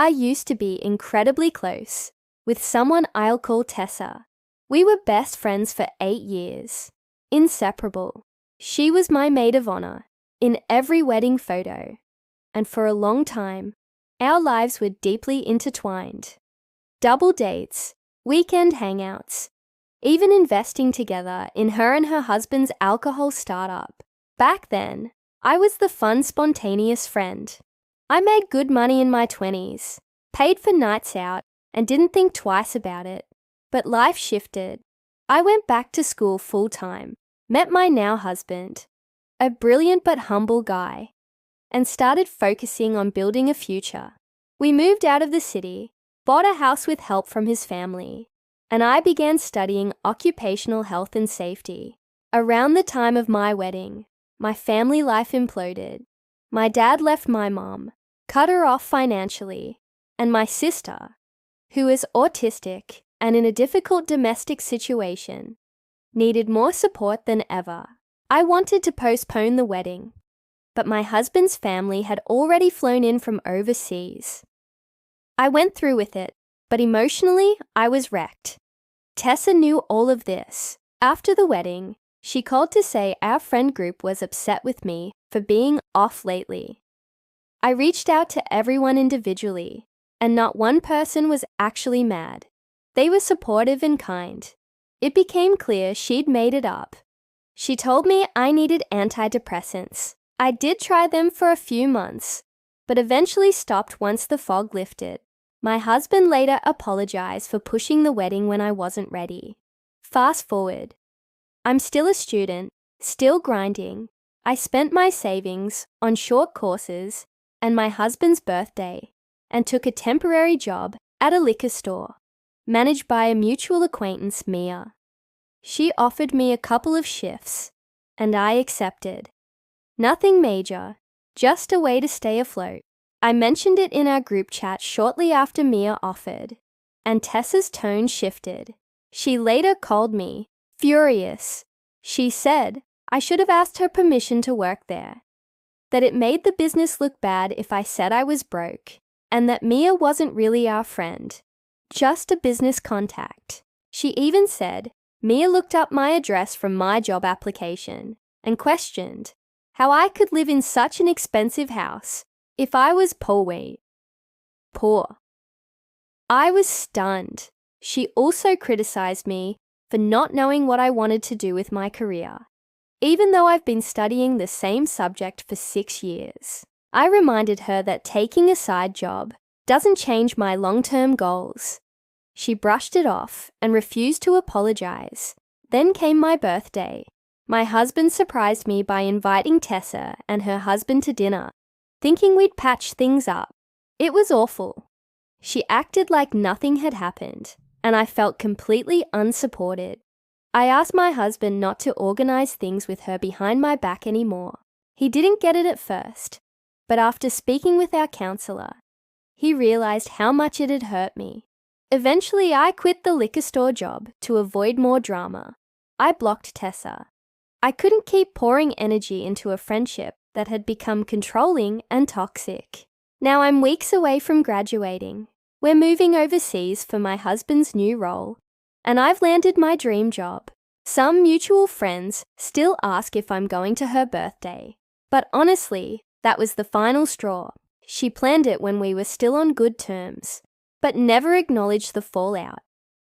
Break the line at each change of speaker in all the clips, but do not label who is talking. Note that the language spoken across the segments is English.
I used to be incredibly close with someone I'll call Tessa. We were best friends for 8 years. Inseparable. She was my maid of honor in every wedding photo. And for a long time, our lives were deeply intertwined. Double dates, weekend hangouts, even investing together in her and her husband's alcohol startup. Back then, I was the fun, spontaneous friend. I made good money in my 20s, paid for nights out, and didn't think twice about it. But life shifted. I went back to school full-time, met my now husband, a brilliant but humble guy, and started focusing on building a future. We moved out of the city, bought a house with help from his family, and I began studying occupational health and safety. Around the time of my wedding, my family life imploded. My dad left my mom, cut her off financially, and my sister, who is autistic and in a difficult domestic situation, needed more support than ever. I wanted to postpone the wedding, but my husband's family had already flown in from overseas. I went through with it, but emotionally, I was wrecked. Tessa knew all of this. After the wedding, she called to say our friend group was upset with me for being off lately. I reached out to everyone individually, and not one person was actually mad. They were supportive and kind. It became clear she'd made it up. She told me I needed antidepressants. I did try them for a few months, but eventually stopped once the fog lifted. My husband later apologized for pushing the wedding when I wasn't ready. Fast forward. I'm still a student, still grinding. I spent my savings on short courses and my husband's birthday and took a temporary job at a liquor store, managed by a mutual acquaintance, Mia. She offered me a couple of shifts, and I accepted. Nothing major, just a way to stay afloat. I mentioned it in our group chat shortly after Mia offered, and Tessa's tone shifted. She later called me, furious. She said I should have asked her permission to work there, that it made the business look bad if I said I was broke, and that Mia wasn't really our friend, just a business contact. She even said Mia looked up my address from my job application and questioned how I could live in such an expensive house if I was poor. I was stunned. She also criticized me for not knowing what I wanted to do with my career, even though I've been studying the same subject for 6 years. I reminded her that taking a side job doesn't change my long-term goals. She brushed it off and refused to apologize. Then came my birthday. My husband surprised me by inviting Tessa and her husband to dinner, thinking we'd patch things up. It was awful. She acted like nothing had happened, and I felt completely unsupported. I asked my husband not to organize things with her behind my back anymore. He didn't get it at first, but after speaking with our counselor, he realized how much it had hurt me. Eventually, I quit the liquor store job to avoid more drama. I blocked Tessa. I couldn't keep pouring energy into a friendship that had become controlling and toxic. Now I'm weeks away from graduating. We're moving overseas for my husband's new role, and I've landed my dream job. Some mutual friends still ask if I'm going to her birthday, but honestly, that was the final straw. She planned it when we were still on good terms, but never acknowledged the fallout.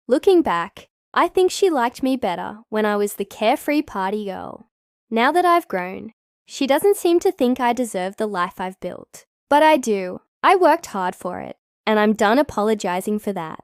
Looking back, I think she liked me better when I was the carefree party girl. Now that I've grown, she doesn't seem to think I deserve the life I've built. But I do. I worked hard for it, and I'm done apologizing for that.